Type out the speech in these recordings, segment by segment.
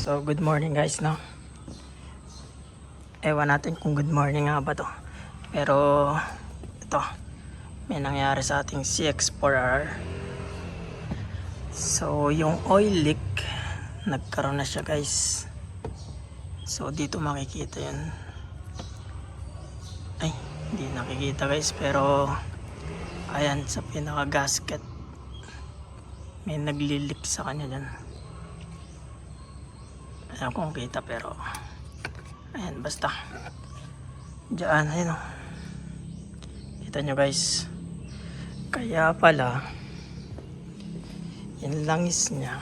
So, good morning guys, no? Ewan natin kung good morning nga ba to. Pero, ito, may nangyari sa ating CX-4R. So, yung oil leak, nagkaroon na siya guys. So, dito makikita yun. Ay, hindi nakikita guys, pero, ayan, sa pinaka-gasket, may naglilik sa kanya dyan. Ayan kung kita, pero ayan, basta diyan, ayun o, kita nyo guys. Kaya pala yung langis niya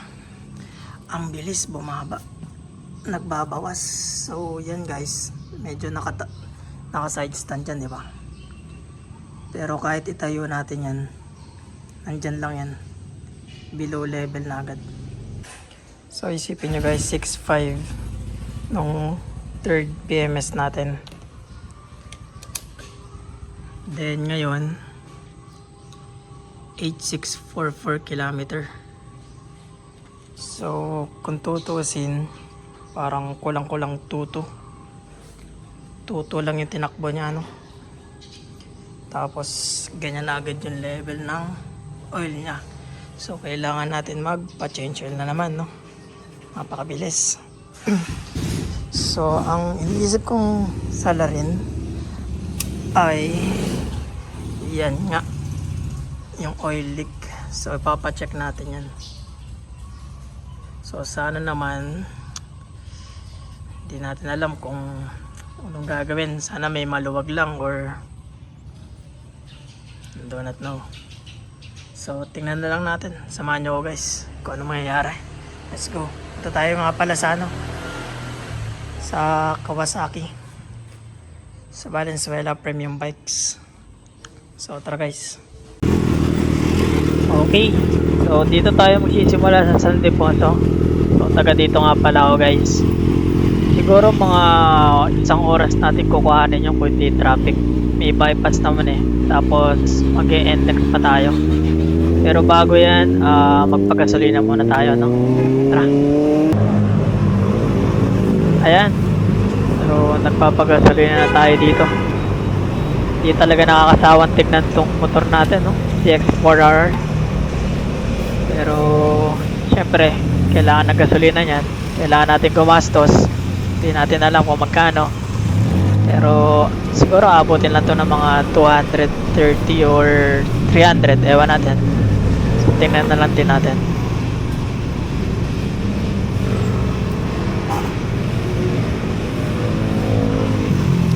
ang bilis bumaba, nagbabawas. So yan guys, medyo naka side stand yan, diba? Pero kahit itayo natin yan, nandyan lang yan, below level na agad. So isipin nyo guys, 6.5 nung third PMS natin. Then ngayon 8644 kilometer. So kung tutusin, parang kulang-kulang tuto lang yung tinakbo niya, no? Tapos ganyan na agad yung level ng oil niya. So kailangan natin magpa-change oil na naman, no? Napakabilis. So ang iniisip kong salarin ay yan nga, yung oil leak. So ipapacheck natin yan. So sana naman, hindi natin alam kung anong gagawin. Sana may maluwag lang or do not know. So tingnan na lang natin, samahan nyo ko guys kung ano mangyayari. Let's go. Ito tayo nga pala sa sa Kawasaki, sa Valenzuela Premium Bikes. So tara guys. Okay, so dito tayo magsisimula sa San Ildefonso. So taga dito nga pala ako guys. Siguro mga isang oras natin kukuhanin yung kunti traffic. May bypass naman eh. Tapos mag-e-NLEX pa tayo. Pero bago yan, magpagasolina muna tayo, no? Tara. Ayan. So, nagpapagasolina na tayo dito. Hindi talaga nakakasawang tignan tong motor natin, no? CX-4R. Pero, syempre, kailangan ng gasolina niyan. Kailangan natin gumastos. Hindi natin alam kung magkano. Pero, siguro abutin lang to ng mga 230 or 300. Ewan natin. So, tingnan na lang din natin.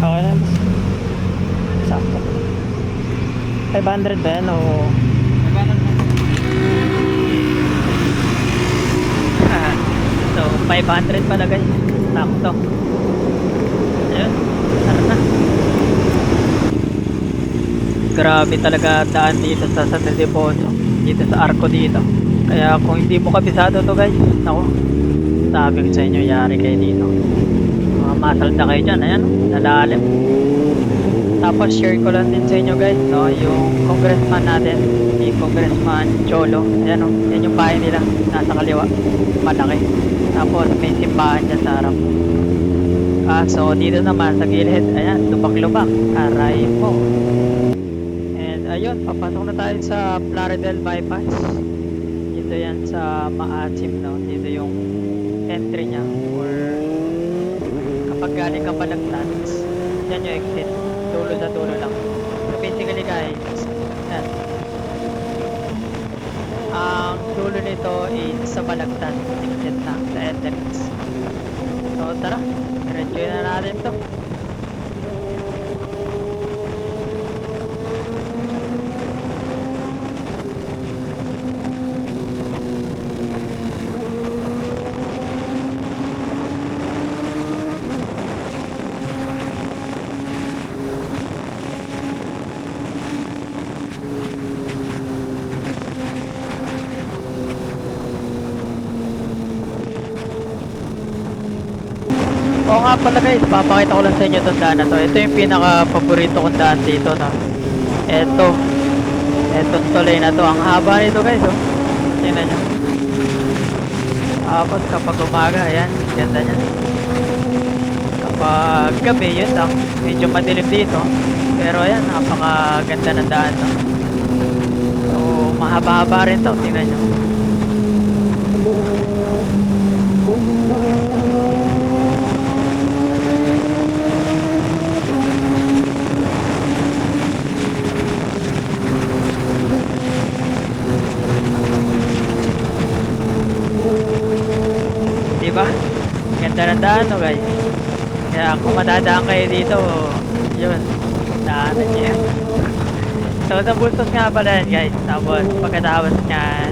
Okay na. Sakto. 500 ba yan o? 500. So 500 pala guys. Sakto. Ayun. Tara na. Grabe talaga daan dito sa San Ildefonso. Dito sa arko dito. Kaya kung hindi mo kabisado to guys, ako, sabi ko sa inyo, yari kayo dito. Masalda kayo dyan, ayan, nalalim. Tapos share ko lang din sa inyo guys, no, yung congressman natin, si Congressman Cholo. Ayan, yan yung bahay nila, nasa kaliwa, malaki. Tapos may simbahan dyan sa harap. So dito naman sa gilid, ayan, lubak-lubak, aray mo. And ayun, papasok na tayo sa Plaridel Bypass. Dito yan sa Maasim, no, dito yung entry nya, or kapag galing ka pa ng Tats, yan yung exit, dulo sa dulo lang. So basically guys, yan, ang dulo nito is sa Balagtas, exit na sa entrance. So tara, diretso na natin to. Oo nga pala guys, papakita ko lang sa inyo itong daan na to. Ito yung pinaka-paborito kong daan dito, no? Itong tulay na to. Ang haba nito guys, oh. Tingnan nyo. Tapos kapag umaga, ayan, ganda niya. Kapag gabi, yun lang. Medyo madilim dito. Pero ayan, napakaganda ng daan, no? So, mahaba-haba rin to, tingnan nyo. Diba? Ganda ng daan, no, guys? Kaya kung madadaan kayo dito, yun, daanan nyo yan. So, sa Bustos nga pala yan, guys. Tapos, pagkatapos nyan,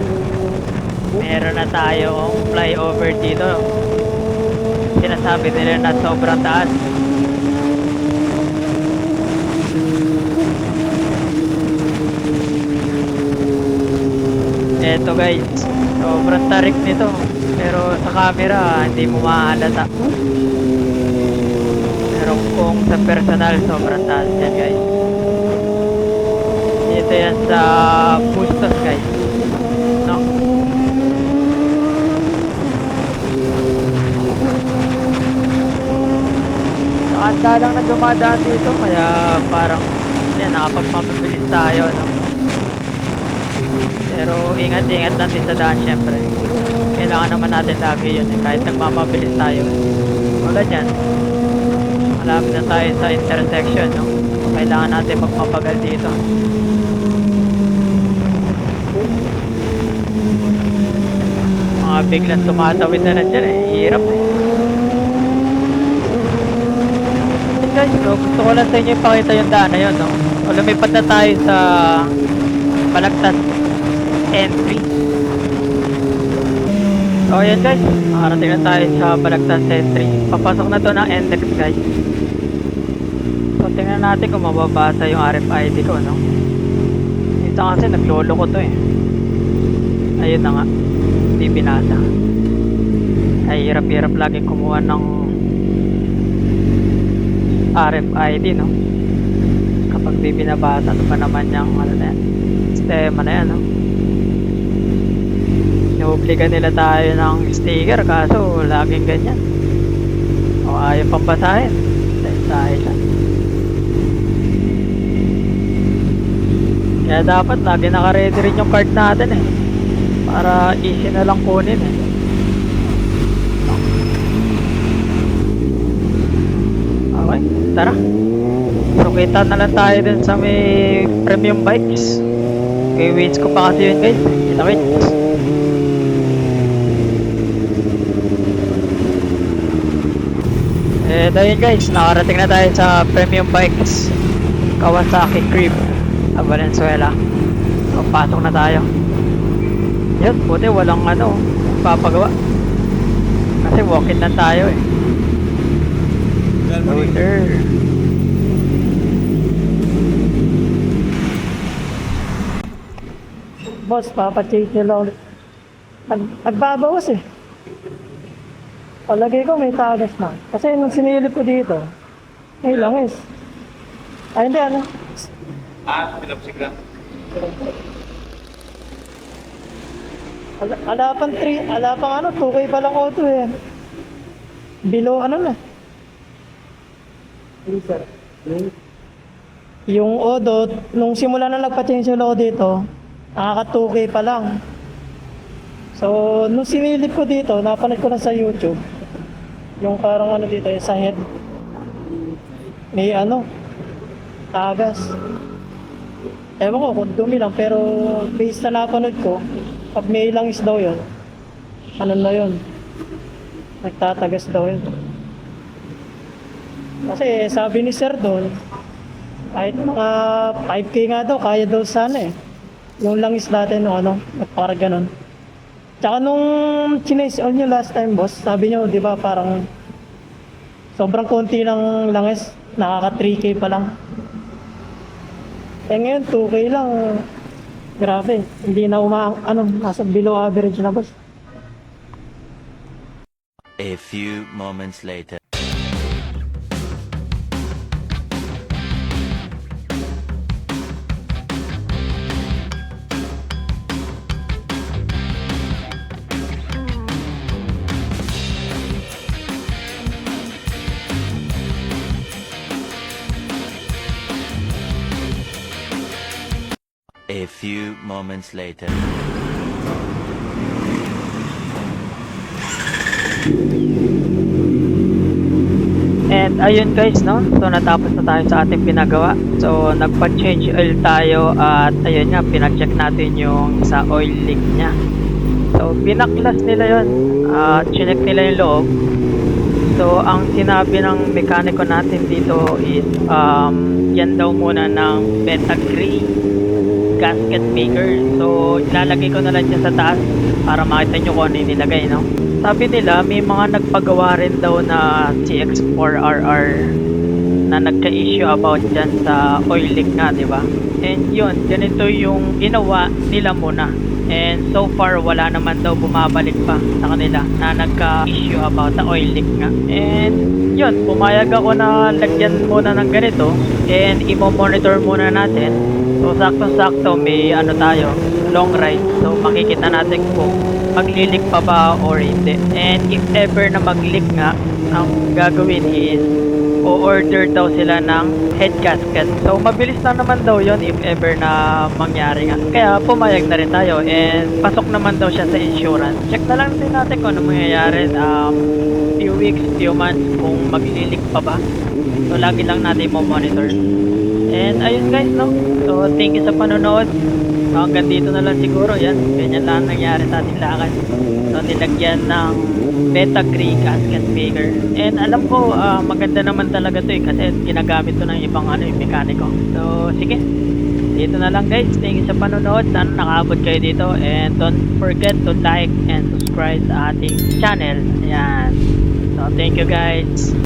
meron na tayong flyover dito. Sinasabi nila na sobrang taas. Eto, guys, sobrang tarik nito. Pero sa camera, hindi mo mahalata. Pero kung sa personal, sobrang taas yan, guys. Dito yan sa Bustos, guys. No? Nakanda lang na dumadaan dito, kaya parang yan, nakapagpapabilis tayo, no? Pero ingat-ingat lang din sa daan, syempre. Kailangan naman natin lagi yun, eh, kahit nagmamabilis tayo. Wala dyan, malapit na tayo sa intersection, no? Kailangan natin magpapagal dito. Mga biglang tumatawid na dyan, eh. Hirap, eh. Guys, so, gusto ko lang sa inyo ipakita yung daan na yun, no? So, lumipad na tayo sa Balagtas entry. So, ayan, guys, makarating na tayo sa Balagtas entry. Papasok na to ng NLEX, guys. So, tingnan natin kung mababasa yung RFID ko, no? Dito kasi naglolo ko to, eh. Ayun na nga, hindi binasa. Ay, hirap-hirap lagi kumuha ng RFID, no? Kapag di binabasa, ano pa naman yung ano na yan, sistema na yan, no? Inuobliga nila tayo ng sticker, kaso laging ganyan. O ayaw pang basahin, dahil lang. Kaya dapat lagi naka-ready rin yung card natin, eh, para easy na lang kunin, eh. Okay, tara. So, kita na lang tayo dun sa may premium bikes. Okay, waits ko pa kasi yun, guys. Kita-kits. Eh, dahil guys, nakarating na tayo sa premium bikes. Kawasaki Creep, Valenzuela. So, pasok na tayo. Yun, buti walang ano, papagawa. Kasi walk-in lang tayo, eh. So, sir. Boss, papachase nila ulit. Nagbabawas, eh. Palagay ko may tagas na. Kasi nung sinilip ko dito, may langis. Ay, hindi, ano? Pinapsik lang. Ala pang ano, 2K pa lang auto, eh. Below, ano na. Yung Odo, nung simula na nagpa-change yung ako dito, nakaka 2K pa lang. So, nung sinilip ko dito, napanood ko na sa YouTube, yung parang ano dito, yung sa head, may ano, tagas. Ewan ko kung dumi lang, pero based na napanood ko, pag may langis daw yun, ano na yun, nagtatagas daw yun. Kasi sabi ni sir doon, kahit mga 5K nga daw, kaya daw sana, eh. Yung langis dati no, ano, para ganun. Tsaka nung chinase on nyo last time, boss, sabi nyo, di ba, parang sobrang konti ng langis, nakaka 3K pa lang. Eh ngayon, 2K lang, grabe, hindi na ano, nasa below average na, boss. A few moments later. few moments later. And ayun guys, no? So natapos na tayo sa ating pinagawa. So nagpa-change oil tayo at ayun nga, pinag-check natin yung sa oil leak niya. So binaklas nila yun. Chinek nila yung loob. So ang sinabi ng mekaniko natin dito is yan daw muna ng Betagree gasket maker. So ilalagay ko na lang dyan sa taas para makita nyo kung ano yung nilagay, no? Sabi nila may mga nagpagawa rin daw na CX4RR na nagka-issue about dyan sa oil leak nga, di ba? And yun, ganito yung ginawa nila muna. And so far, wala naman daw bumabalik pa sa kanila na nagka-issue about the oil leak nga. And yun, pumayag ako na lagyan muna ng ganito and i-monitor muna natin. So sakto-sakto may ano tayo, long ride. So makikita natin kung maglilik pa ba or hindi. And if ever na mag-leak nga, ang gagawin is o-order daw sila ng head gasket. So mabilis lang naman daw yon if ever na mangyari nga. Kaya pumayag na rin tayo and pasok naman daw siya sa insurance. Check na lang din natin kung ano mangyayari few weeks, few months kung maglilik pa ba. So lagi lang natin mo monitor. And ayun guys, no? So thank you sa panonood. So, hanggang dito na lang siguro yan. Ganyan lang nangyari sa ating lakad. So nilagyan ng Betagree gasket maker. And alam ko maganda naman talaga to kasi ginagamit to ng ibang yung mekaniko. So sige, dito na lang guys. Thank you sa panonood. Sana nakaabot kayo dito. And don't forget to like and subscribe sa ating channel. Ayan. So thank you guys.